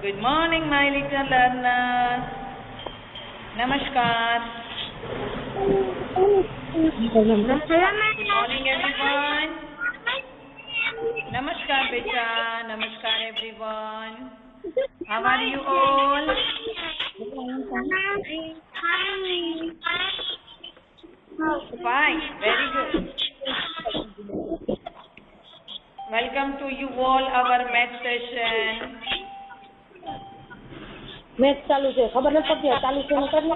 Good morning, my little learners. Namaskar. Good morning, everyone. Namaskar, beta. Namaskar, everyone. How are you all? Fine. Very good. Welcome to you all our math session. Match ચાલુ છે ખબર નથી પડતી ચાલુ છે ને કરી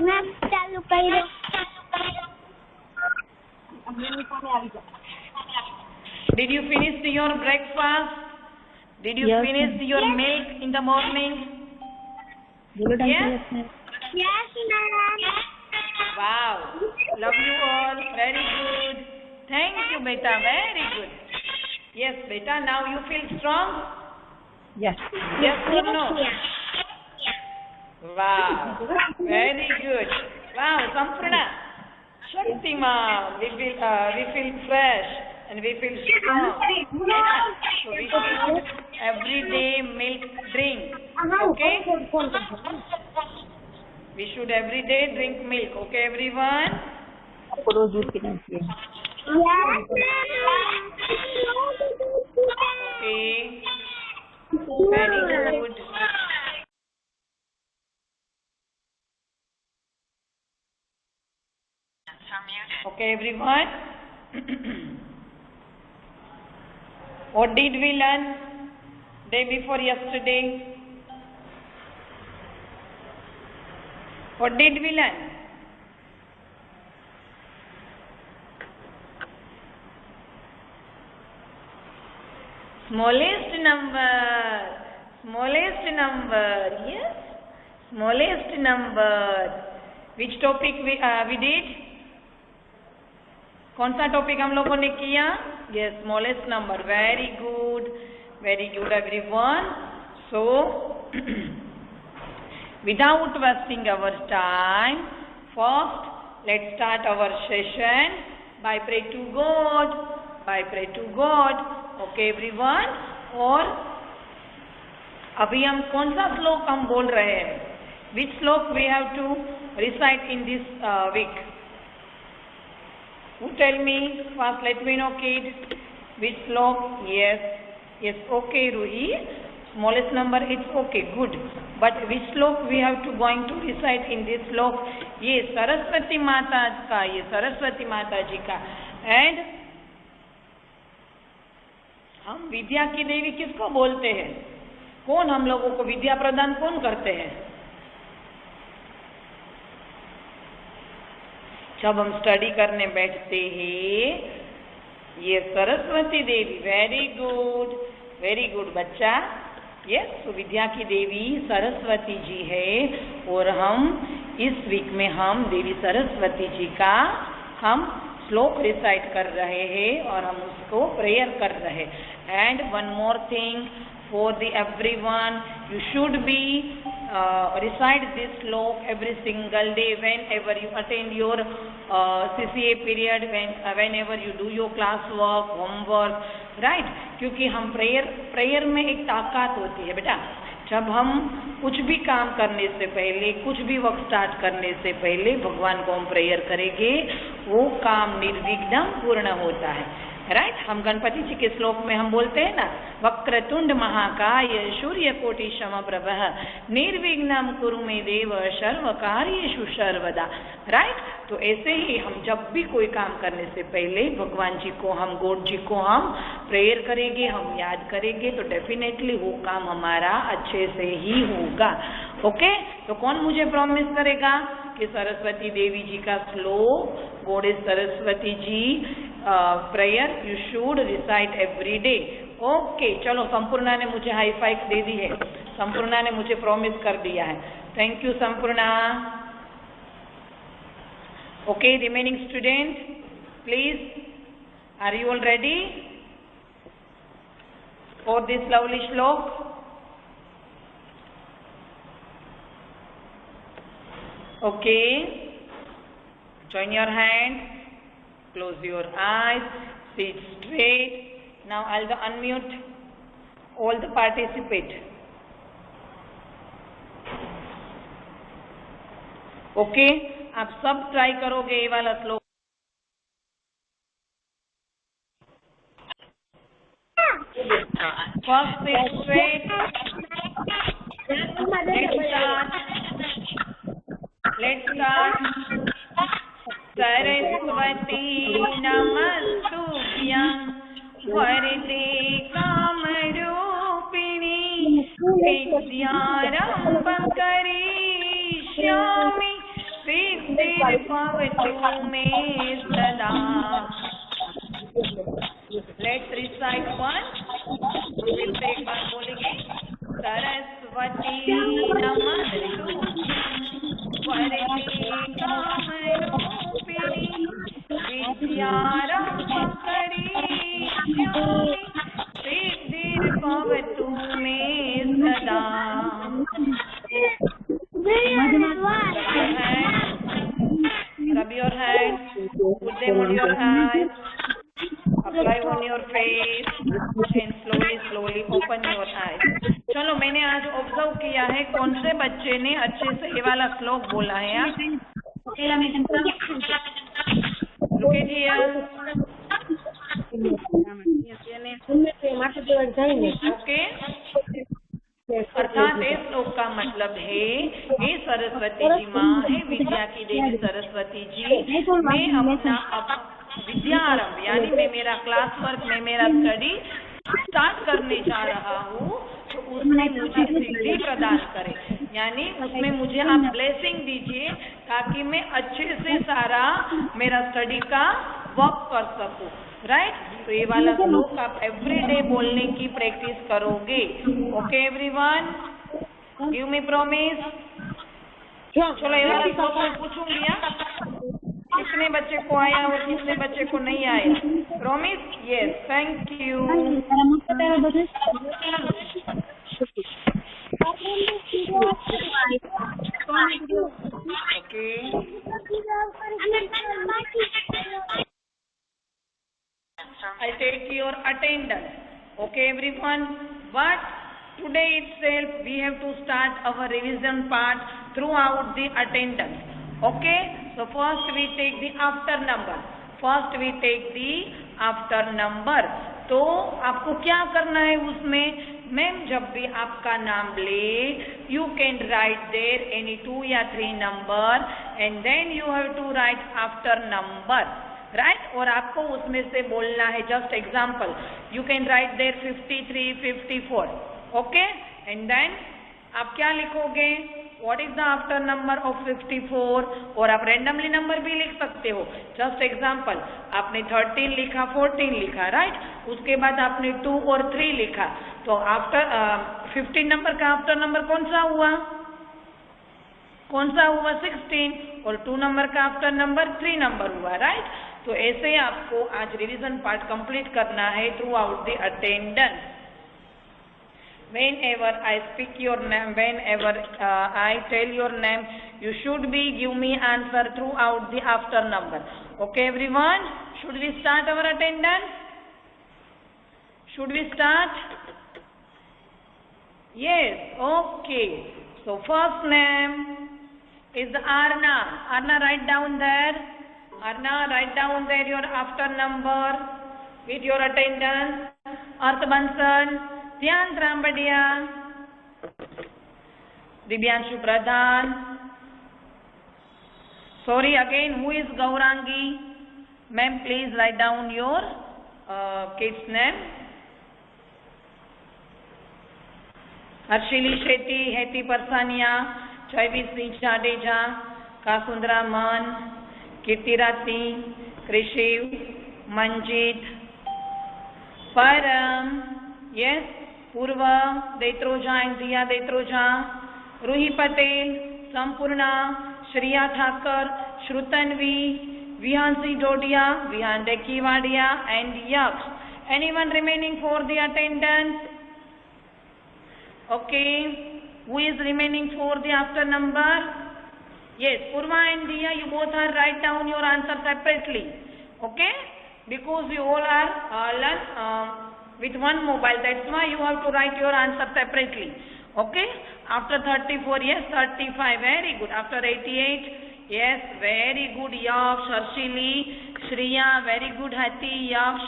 match ચાલુ કર્યો Did you finish your breakfast? Did you finish your milk in the morning? Yes? Yes, ma'am. Wow. Love you all. Very good. Thank you, beta. Very good. Yes, beta. Now you feel strong? Yes. Yes or no? Wow. Very good. Wow, Sampurna. Shaktiman. We feel fresh and we feel strong. So we should everyday milk drink. Okay? We should everyday drink milk. Okay, everyone? રોજ ઉઠીને પીએ Okay. Very good. Okay, everyone. What did we learn day before yesterday? What did we learn? Smallest number. Smallest number. Yes. Smallest number. Which topic we did? कौन सा topic हम लोगों ने किया? Yes, smallest number. Very good. Very good, everyone. So, without wasting our time, first, let's start our session by pray to God. By pray to God. Okay, everyone. और अभी हम कौन सा श्लोक हम बोल रहे हैं? Which श्लोक we have to recite in this week? Who tell me? First, let me know, kids. Which श्लोक? Yes. Yes. Okay, Ruhi. Smallest number. It's okay. Good. But which श्लोक we have to going to recite in this श्लोक? ये सरस्वती माता का. ये सरस्वती माता जी का. And हम विद्या की देवी किसको बोलते हैं? कौन हम लोगों को विद्या प्रदान कौन करते हैं? जब हम स्टडी करने बैठते हैं, ये सरस्वती देवी. वेरी गुड बच्चा. यस, तो विद्या की देवी सरस्वती जी है और हम इस वीक में हम देवी सरस्वती जी का हम श्लोक रिसाइट कर रहे हैं और हम उसको प्रेयर कर रहे हैं. And one more thing for the everyone, you should be recite this श्लोक every single day whenever you attend your CCA period, whenever you do your class work, homework, right? क्योंकि हम प्रेयर में एक ताकत होती है बेटा. जब हम कुछ भी काम करने से पहले, कुछ भी वर्क स्टार्ट करने से पहले भगवान को हम प्रेयर करेंगे, वो काम निर्विघ्न पूर्ण होता है. राइट? हम गणपति जी के श्लोक में हम बोलते हैं ना, वक्रतुंड महाकाय सूर्यकोटि समप्रभ निर्विघ्नं कुरु मे देव सर्व कार्येषु सर्वदा. राइट? तो ऐसे ही हम जब भी कोई काम करने से पहले भगवान जी को हम, गॉड जी को हम प्रेयर करेंगे, हम याद करेंगे, तो डेफिनेटली वो काम हमारा अच्छे से ही होगा. ओके? तो कौन मुझे प्रॉमिस करेगा कि सरस्वती देवी जी का श्लोक, goddess Saraswati ji prayer you should recite every day. Okay, चलो संपूर्णा ने मुझे हाई फाइव दे दी है. संपूर्णा ने मुझे प्रॉमिस कर दिया है. Thank you Sampoorna. Okay, remaining student please, are you all ready for this lovely shloka? Okay, join your hand, close your eyes, sit straight. Now I'll unmute All the participate. Okay आप सब try करोगे ये वाला श्लोक. First is straight. Let's start. Saraswati नमस्तुभ्यं वरदे कामरूपिणी विद्यारम्भं करिष्यामि सिद्धिर्भवतु मे सदा. Let's recite one. फिर से एक बार बोलेंगे. सरस्वती नमस्तुभ्यं वरदे कामरूपिणी विद्यारम्भं करिष्यामि सिद्धिर्भवतु मे सदा. Rub your hands, put them on your eyes, apply on your face and slowly open your eyes. चलो मैंने आज ऑब्जर्व किया है कौन से बच्चे ने अच्छे से ये वाला श्लोक बोला है. रुके जी ओके. अर्थात इस श्लोक का मतलब है हे सरस्वती जी माँ, हे विद्या की देवी सरस्वती जी, मैं अपना विद्यारंभ यानी मैं मेरा क्लास वर्क में मेरा स्टडी स्टार्ट करने जा रहा हूँ, तो उसमें मुझे सिद्धि प्रदान करें, यानी उसमें मुझे आप ब्लेसिंग दीजिए ताकि मैं अच्छे से सारा मेरा स्टडी का वर्क कर सकूं. राइट. तो ये वाला श्लोक आप एवरीडे बोलने की प्रैक्टिस करोगे. Okay everyone, give me promise. चलो ये वाला श्लोक मैं पूछूंगी कितने बच्चे को आया और कितने बच्चे को नहीं आया. Promise. Yes, thank you. Okay. I take your attendance. Okay everyone, but today itself we have to start our revision part throughout the attendance. Okay, so first we take the after number. तो आपको क्या करना है उसमें, ma'am जब भी आपका नाम ले you can write there any 2 या 3 number and then you have to write after number. Right. और आपको उसमें से बोलना है just example you can write there 53, 54. Okay. And then आप क्या लिखोगे, what is the after number of 54. और आप रैंडमली नंबर भी लिख सकते हो. जस्ट एग्जाम्पल आपने 13 लिखा, 14 लिखा, राइट. उसके बाद आपने 2 और 3 लिखा, तो आफ्टर 15 नंबर का आफ्टर नंबर कौन सा हुआ 16. और 2 नंबर का आफ्टर नंबर 3 नंबर हुआ, राइट. तो ऐसे आपको आज रिवीजन पार्ट कंप्लीट करना है through out the attendance. Whenever I speak your name, whenever I tell your name, you should be give me answer throughout the after number. Okay everyone, should we start our attendance? Should we start? Yes. Okay, so first name is Arna. Arna, write down there. Arna, write down there your after number with your attendance. Arth Bansal, Dhyan Trambadiya, Dibyanshu Pradhan. Sorry again, who is Gaurangi? Ma'am, please write down your kid's name. Harshili Shetty, Heti Parsania, Chaivis Singh Jadeja, Kasundra Man, Kirtirati, Krishiv, Manjit, Param, yes, Purva, Detroja and Diya Detroja, Ruhi Patel, Sampurna, Shriya Thakur, Shrutanvi, Vihansi Dodia, Vihandeki Wadia and Yaksh. Anyone remaining for the attendance? Okay, who is remaining for the after number? Yes, Purva and Diya, you both are write down your answer separately. Okay, because you all are with one mobile. That's why you have to write your answer separately. Okay? After 34, yes, 35, very good. After 88, yes, very good, Yaksh, Harshili, Shriya, very good, Hati, Yaksh,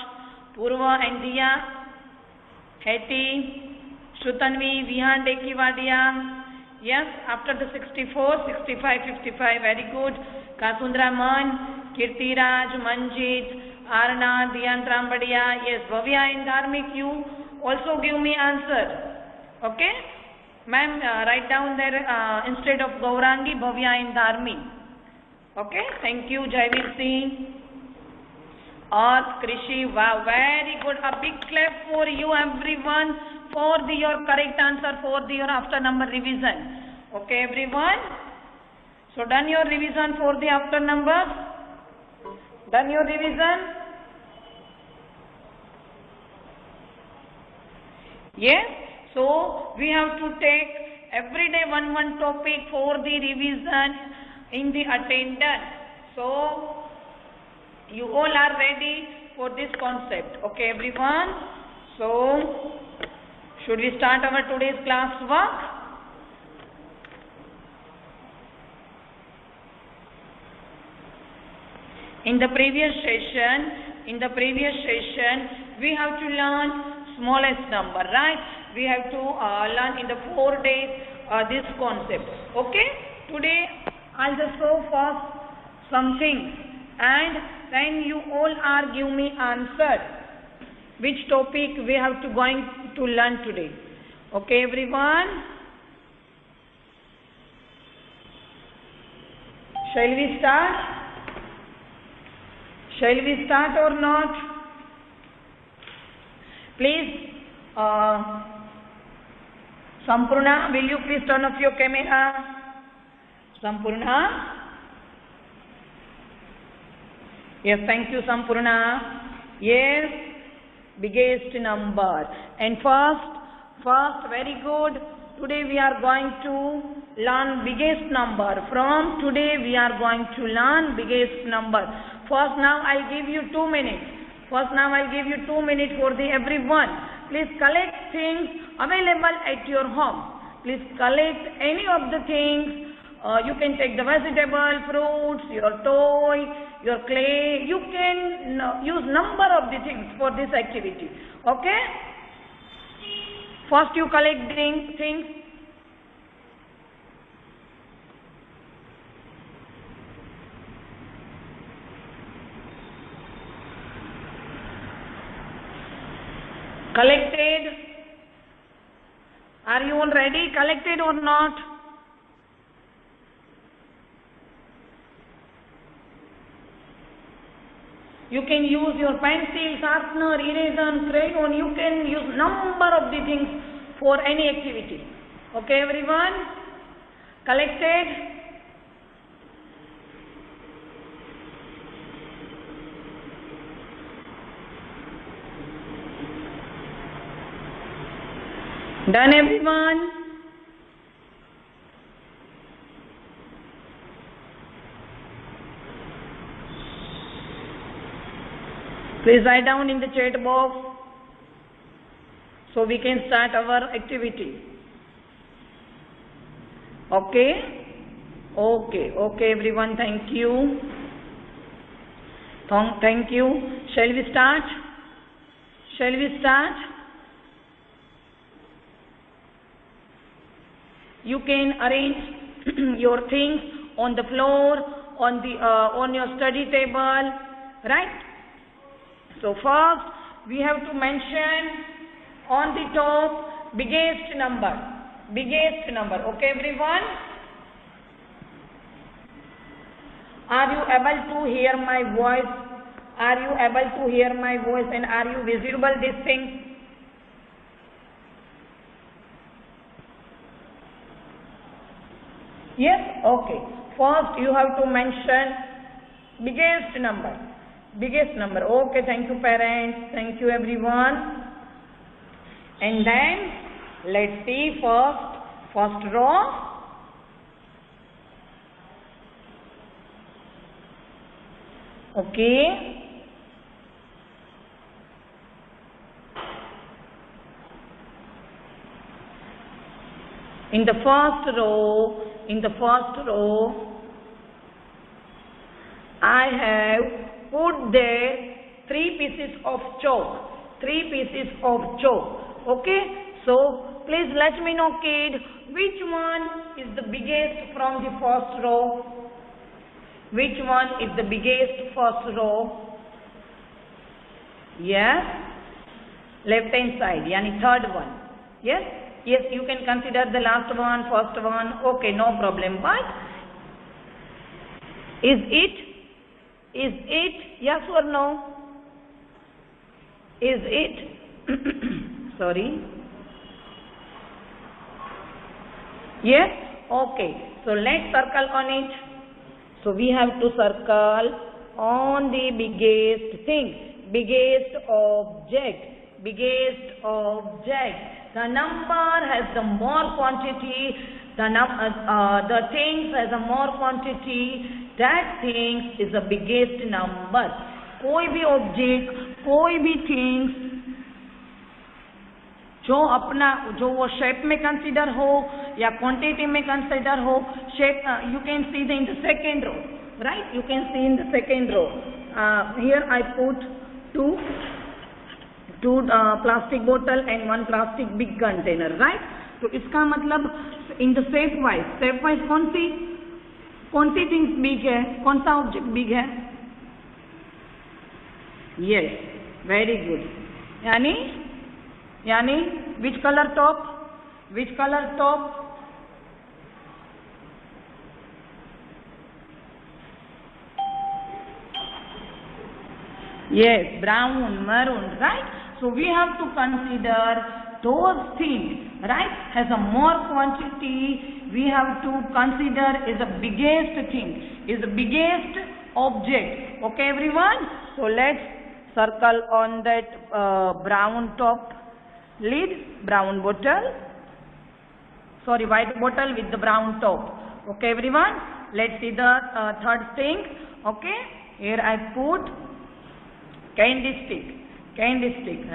Purva and Diya, Hati, Shrutanvi, Vihan Dekiwadia. Yes, after the 64, 65, 55, very good. Kasundra Man, Kirtiraj, Manjit, Arna, Diyan Trambadia. Yes, Bhavya and Dharmik, you also give me answer. Okay? Ma'am, write down there instead of Gaurangi, Bhavya and Dharmi. Okay? Thank you, Jaivir Singh. Earth, Krishi, wow, very good. A big clap for you everyone for your correct answer for your after number revision. Okay, everyone? So, done your revision for the after numbers? Done your revision? Yes? So, we have to take every day one topic for the revision in the attendance. So, you all are ready for this concept. Okay, everyone? So, should we start our today's class work? In the previous session, we have to learn smallest number, right? We have to learn in the 4 days this concept. Okay? Today, I'll just show first some things, and then you all are give me answer which topic we have to going to learn today. Okay, everyone? Shall we start? Shall we start or not? Please, Sampurna, will you please turn off your camera? Sampurna? Yes, thank you, Sampurna. Yes, biggest number. And first, very good. Today we are going to learn biggest number. From today we are going to learn biggest number. First, now I'll give you 2 minutes. For the everyone. Please collect things available at your home. Please collect any of the things. You can take the vegetable, fruits, your toy, your clay. You can use number of the things for this activity. Okay? First you collect things. Collected. Are you all ready? Collected or not? You can use your pencil, sharpener, eraser, crayon. You can use number of the things for any activity. Okay, everyone? Collected? Done, everyone? Please write down in the chat box so we can start our activity. Okay? Okay, everyone. Thank you. Thank you. Shall we start? You can arrange your things on the floor, on your study table, right? So first, we have to mention on the top biggest number. Okay, everyone? Are you able to hear my voice? And are you visible these things? Yes? Okay. First, you have to mention biggest number. Okay, thank you, parents. Thank you, everyone. And then, let's see first row. Okay. In the first row, I have put there 3 pieces of chalk. Okay, so please let me know, kid, which one is the biggest from the first row? Which one is the biggest first row? Yes, left hand side, yani third one. Yes, you can consider the last one, first one. Okay, no problem. But is it? Yes or no? Is it? Sorry. Yes? Okay. So let's circle on it. So we have to circle on the biggest thing, biggest object. The number has the more quantity, the things has a more quantity, that things is the biggest number. कोई भी object, कोई भी things जो वो shape में consider हो या quantity में consider हो, shape you can see in the second row, right? You can see in the second row. Here I put two plastic bottle and one plastic big container, right? तो इसका मतलब in the shape wise कौन सी things big है, कौन सा object big है? Yes, very good. यानी which color top? Yes, brown, maroon, right? So we have to consider those things, right? Has a more quantity. We have to consider is the biggest thing, is the biggest object. Okay, everyone? So let's circle on that brown top lid, brown bottle. Sorry, white bottle with the brown top. Okay, everyone? Let's see the third thing. Okay, here I put candlestick,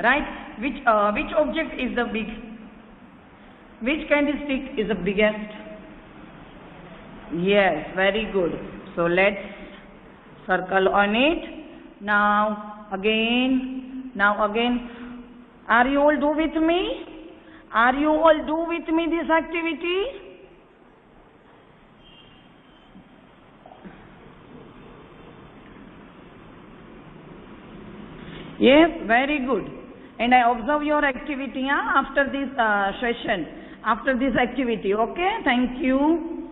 right? Which object is the big? Which candlestick is the biggest? Yes, very good. So let's circle on it. Now again, are you all do with me? This activity? Yes, very good. And I observe your activity after this session, after this activity. Okay, thank you.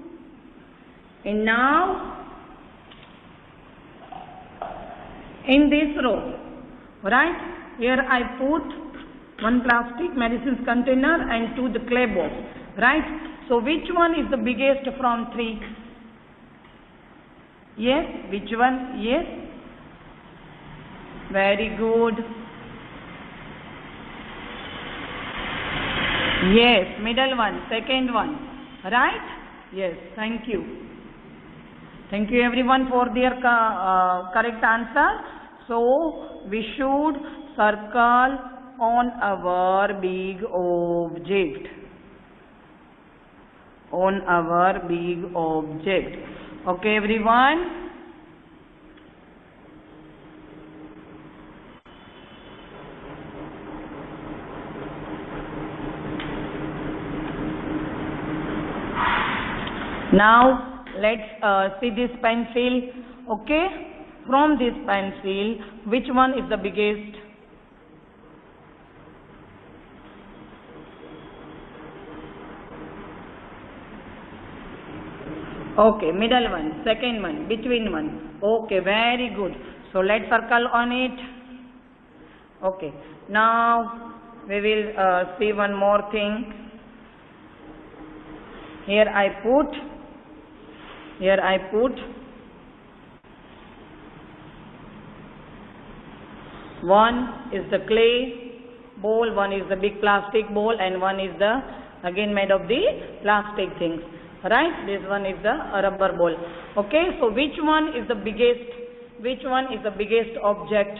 And now, in this row, right, here I put one plastic medicines container and two the clay box, right? So which one is the biggest from 3? Yes, which one? Yes. Very good. Yes, middle one, second one, right? Yes, thank you. Thank you everyone for their correct answer. So we should circle on our big object. Okay, everyone? Now let's see this pencil. Okay, from this pencil, which one is the biggest? Okay, middle one, second one, between one. Okay, very good. So let's circle on it. Okay, now we will see one more thing. Here I put one is the clay bowl, one is the big plastic bowl, and one is the again made of the plastic things, right? This one is the rubber bowl. Okay, so which one is the biggest object?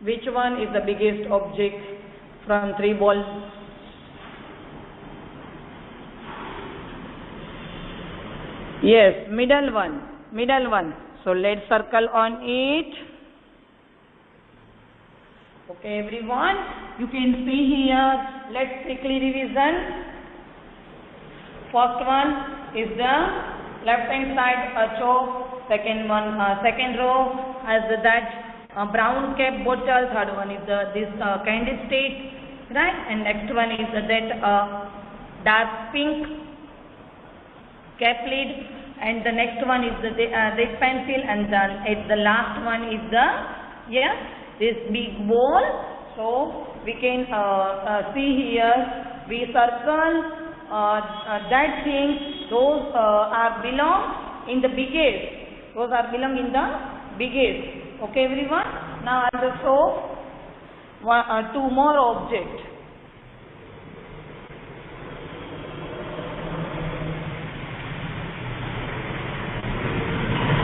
Which one is the biggest object from 3 balls? Yes, middle one. So let's circle on it. Okay, everyone, you can see here. Let's quickly revision. First one is the left hand side chalk. Second row has that brown cap bottle. Third one is this candlestick, right? And next one is that dark pink cap lid, and the next one is this pencil, and then at the last one is this big ball. So we can see here, we circle that thing. Those are belong in the biggest. Those are belong in the biggest. Okay, everyone. Now I will show two more objects.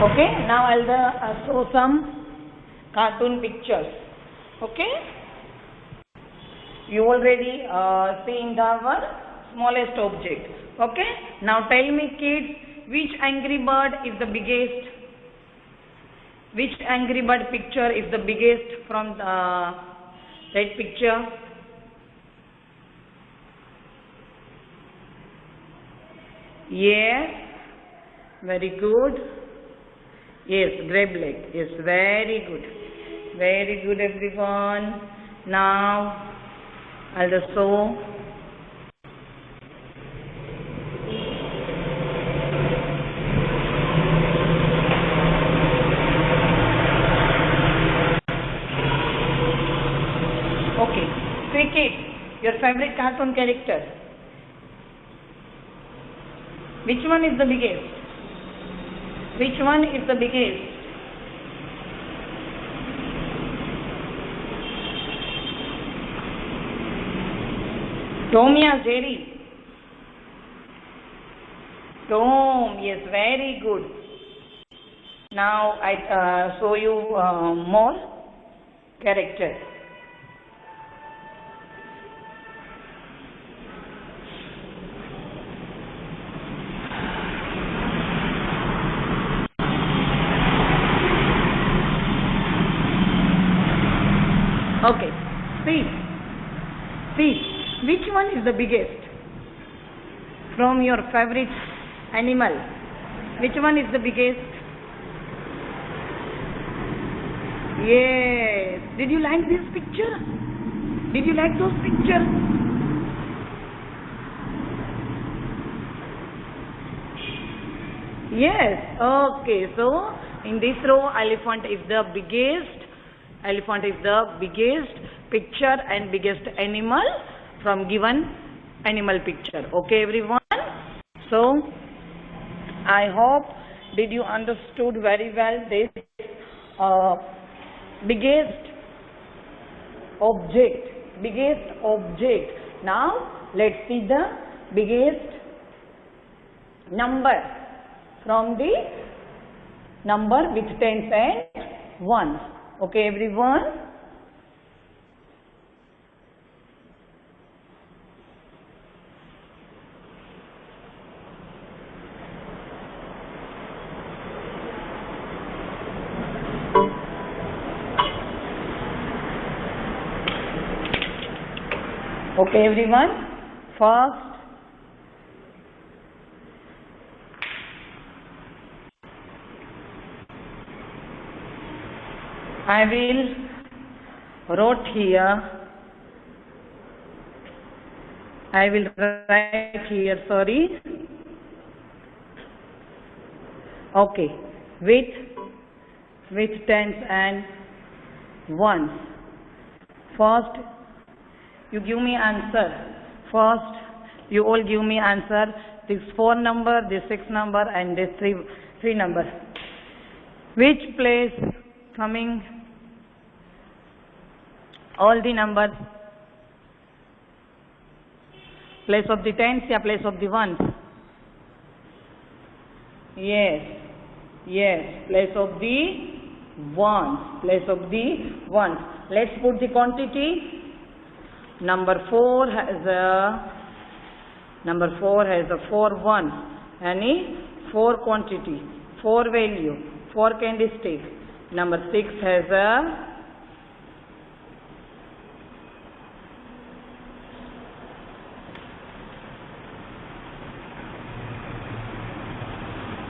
Okay, now I'll show some cartoon pictures. Okay, you already seen our smallest object. Okay, now tell me, kids, which Angry Bird is the biggest? Which Angry Bird picture is the biggest from that picture? Yes, very good. Yes, grab leg. Yes, very good. Very good, everyone. Now, I'll just show. Okay. Cricket, your favorite cartoon character. Which one is the biggest? Which one is the biggest? Tom or Jerry? Tom, yes, very good. Now I show you more characters. Okay, see, which one is the biggest from your favorite animal? Which one is the biggest? Yes, did you like this picture? Did you like those pictures? Yes, okay, so in this row, elephant is the biggest. Elephant is the biggest picture and biggest animal from given animal picture. Okay, everyone. So I hope did you understood very well this biggest object. Now let's see the biggest number from the number with tens and ones. Okay, everyone. Okay, everyone. First, I will write here, sorry. Okay, with tens and ones. First, you give me answer. First, you all give me answer. This 4 number, this 6 number, and this 3 number. Which place coming all the numbers? Place of the tens or place of the ones? Yes, place of the ones. Place of the ones. Let's put the quantity. Number 4 has a 4 ones. Any 4 quantity, 4 value, 4 candlestick. Number 6 has a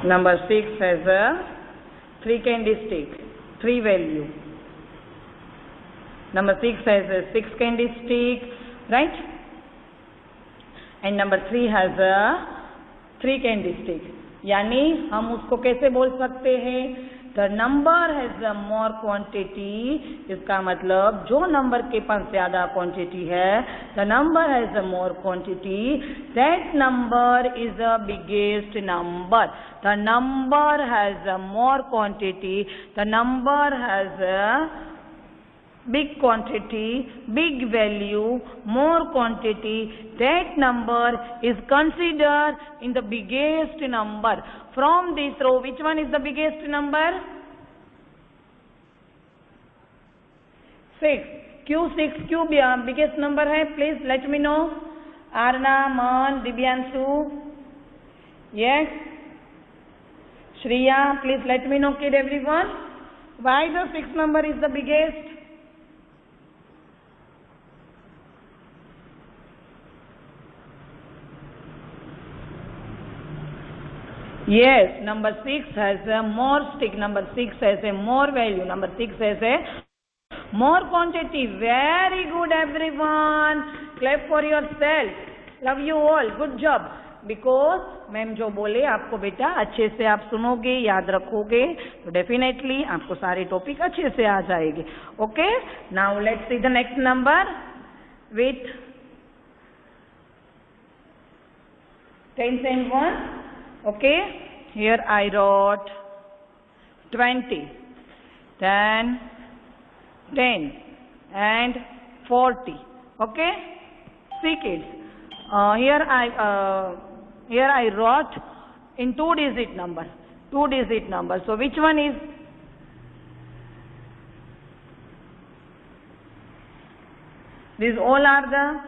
number 6 has a 3 candlestick, 3 value. Number 6 has a 6 candlestick, right? And number 3 has a 3 candlestick. यानी हम उसको कैसे बोल सकते हैं? The number has a more quantity. इसका मतलब जो नंबर के पास ज्यादा क्वांटिटी है, the number has a more quantity. That number is the biggest number. The number has a more quantity. The number has a big quantity, big value, more quantity. That number is considered in the biggest number. From this row, which one is the biggest number? 6. Q6, Q biggest number है. Please let me know. Arna, Man, Divyansu. Yes. Shriya, please let me know, kid, everyone. Why the 6 number is the biggest? Yes, number 6 has a more stick, number 6 has a more value, number 6 has a more quantity. Very good everyone. Clap for yourself. Love you all. Good job. Because ma'am जो बोले आपको बेटा अच्छे से आप सुनोगे, याद रखोगे तो डेफिनेटली आपको सारे टॉपिक अच्छे से आ जाएंगे. Okay, now let's see the next number with 10 and 1. Okay, here I wrote 20, then 10 and 40. Okay, see kids, here I wrote in 2-digit number, 2-digit number. So which one is? These all are the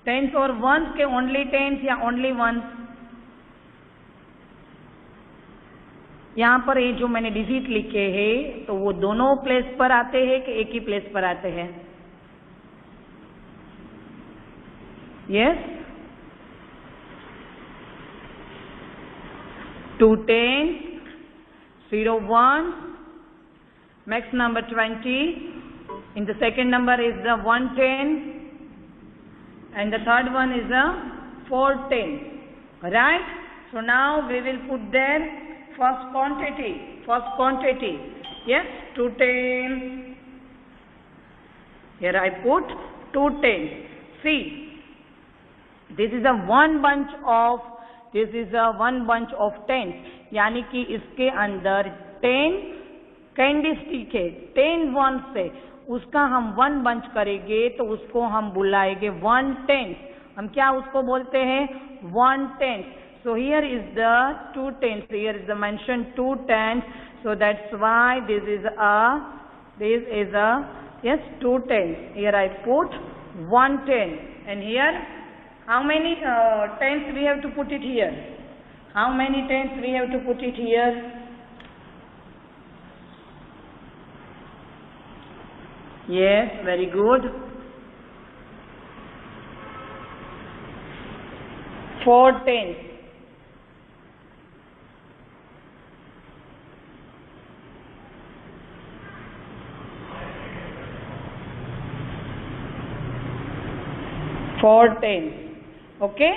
tens or ones के only tens या only ones? यहाँ पर ये जो मैंने digit लिखे हैं तो वो दोनों प्लेस पर आते हैं कि एक ही प्लेस पर आते हैं? Yes, 2 tens, 0 ones, max number 20. In the second number is the 1 10, and the third one is the 4 10. Right? So now we will put there first quantity. Yes, 2 10. Here I put 2 10. See, this is a one bunch of tens. यानी कि इसके अंदर 10 कैंडीस्टिक है, 10 ones से उसका हम 1 bunch करेंगे तो उसको हम बुलाएंगे 1 tens. हम क्या उसको बोलते हैं? 1 tens. So here is the 2 tens. Here is the mentioned 2 tens. So that's why this is a yes, 2 tens. Here I put 1 10. And here how many tens we have to put it here? How many tens we have to put it here? Yes, very good. 4 tens. Four tens. Okay,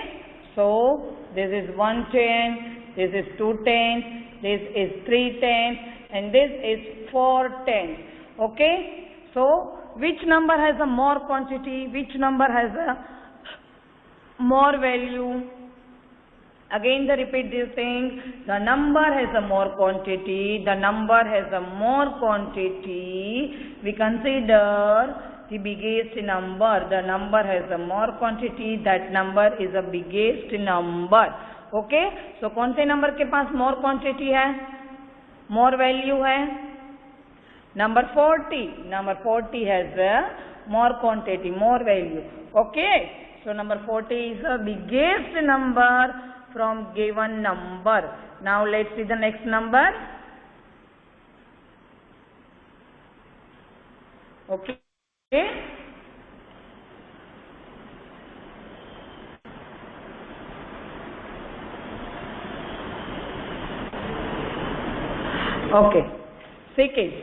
so this is 1 10, this is 2 tens, this is 3 tens, and this is 4 tens. Okay, so which number has a more quantity? Which number has a more value? Again the repeat this thing. The number has a more quantity. The number has a more quantity. We consider the biggest number. The number has a more quantity. That number is the biggest number. Okay, so कौन से number के पास more quantity है, more value है? Number 40. Number 40 has a more quantity, more value. Okay, so number 40 is the biggest number from given number. Now let's see the next number. Okay. Okay. Second.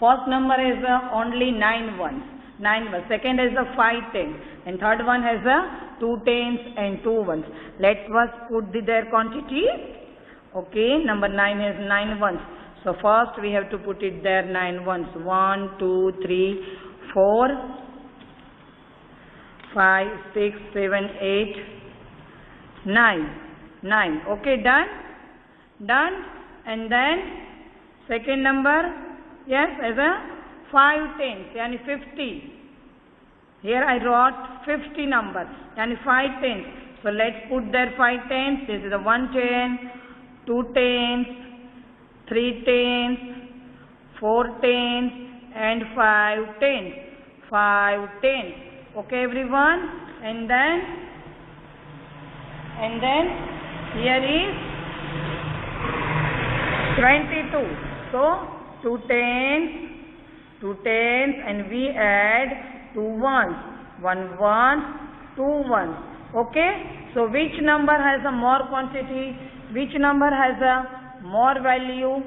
First number is only 9 ones. 9 ones. Second is 5 tens. And third one has 2 tens and 2 ones. Let us put their quantity. Okay. Number 9 has 9 ones. So first we have to put it there 9 ones. 1, 2, 3, 4, 5, 6, 7, 8, 9. 9. Okay, done? Done? And then second number, yes, as a 5 tens, yani 50. Here I wrote 50 numbers, yani 5 tens. So let's put there 5 tens. This is a 1 ten, 2 tens, 3 tens, 4 tens, and 5 tens. 5 tens. Okay, everyone? And then here is 22. So 2 tens, and we add 2 ones. 1 1, 2 ones. Okay? So which number has a more quantity? Which number has a more value?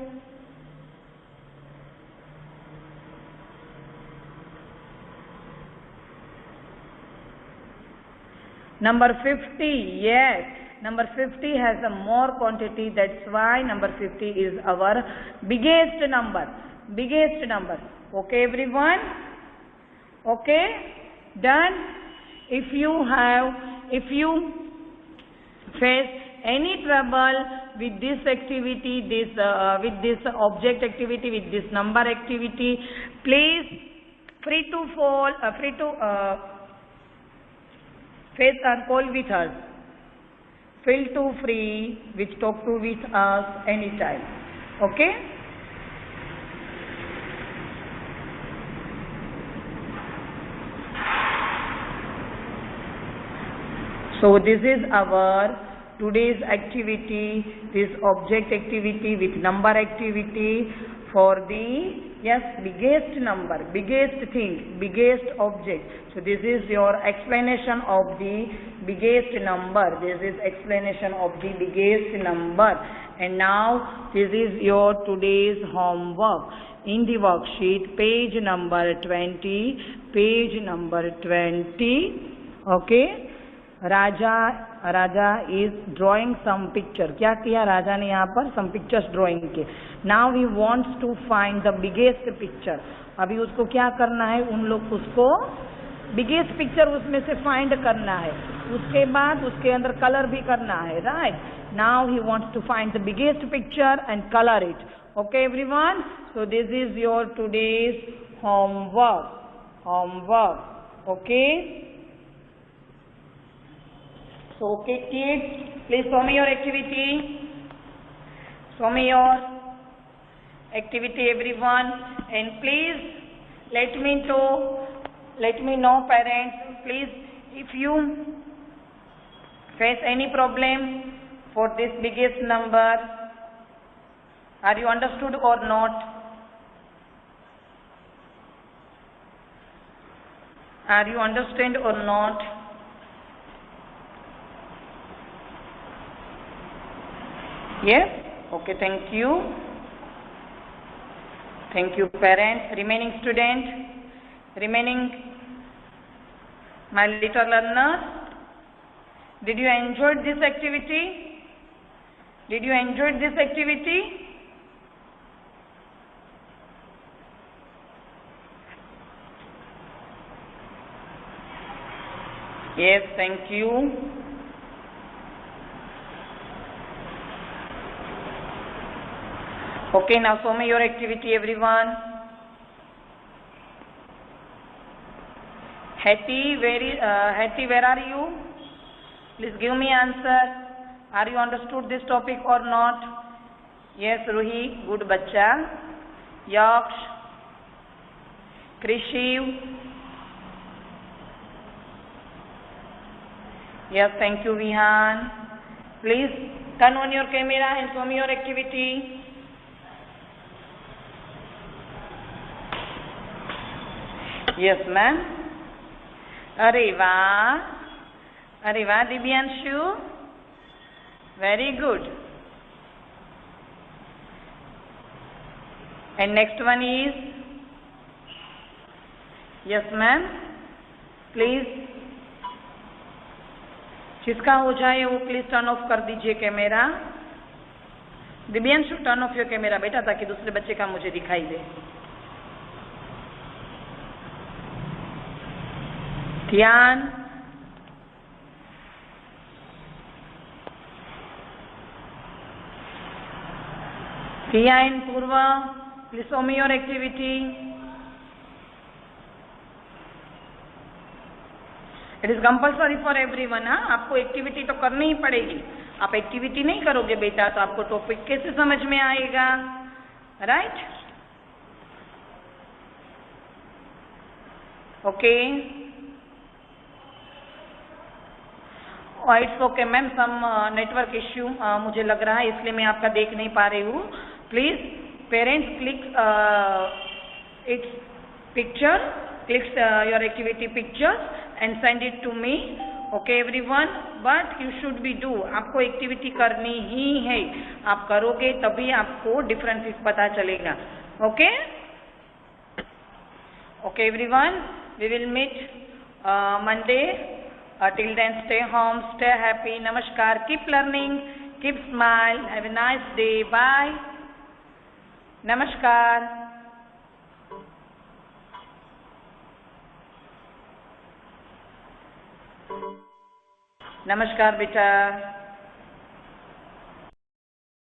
Number 50. Yes. Number 50 has a more quantity. That's why number 50 is our biggest number. Biggest number. Okay, everyone? Okay? Done? If you face any trouble with this activity, with this object activity, with this number activity, please free to face and call with us. Feel too free which talk to with us anytime. Okay? So this is our today's activity, this object activity with number activity for the biggest number, biggest thing, biggest object. So this is your explanation of the biggest number. This is explanation of the biggest number. And now this is your today's homework. In the worksheet, page number 20, page number 20. Okay. Raja is drawing some picture. क्या किया राजा ने यहाँ पर? Some pictures drawing के. Now he wants to find the biggest picture. अभी उसको क्या करना है? उसको biggest picture उसमें से find करना है. उसके बाद उसके अंदर color भी करना है. Right? Now he wants to find the biggest picture and color it. Okay, everyone? So this is your today's homework. Okay? So, okay, kids, please show me your activity. Show me your activity, everyone. And please let me know, parents, please, if you face any problem for this biggest number, are you understood or not? Are you understand or not? Yes? Okay, thank you. Thank you, parents. Remaining student, my little learners, did you enjoy this activity? Did you enjoy this activity? Yes, thank you. Okay, now show me your activity, everyone. Hattie, where are you? Please give me answer. Are you understood this topic or not? Yes, Ruhi, good bacha. Yaksh, Krishiv. Yes, thank you, Vihan. Please turn on your camera and show me your activity. Yes, ma'am. अरे वाह Divyanshu, very good. And next one is, yes ma'am, please. जिसका हो जाए वो please turn off कर दीजिए camera. Divyanshu turn off your camera बेटा, ताकि दूसरे बच्चे का मुझे दिखाई दे. ध्यान. Tia and Purva, please show me your activity. It is compulsory for everyone. हाँ, आपको एक्टिविटी तो करनी ही पड़ेगी. आप एक्टिविटी नहीं करोगे बेटा तो आपको टॉपिक कैसे समझ में आएगा, right? Okay, it's okay ma'am, some network issue मुझे लग रहा है, इसलिए मैं आपका देख नहीं पा रही हूँ. Please parents click it's picture, click your activity pictures and send it to me. Okay everyone, but you should be do. आपको एक्टिविटी करनी ही है. आप करोगे तभी आपको डिफरेंसेस पता चलेगा. Okay okay everyone, we will meet Monday. Till then, stay home, stay happy. Namaskar. Keep learning, keep smile. Have a nice day. Bye. Namaskar. नमस्कार बेटा.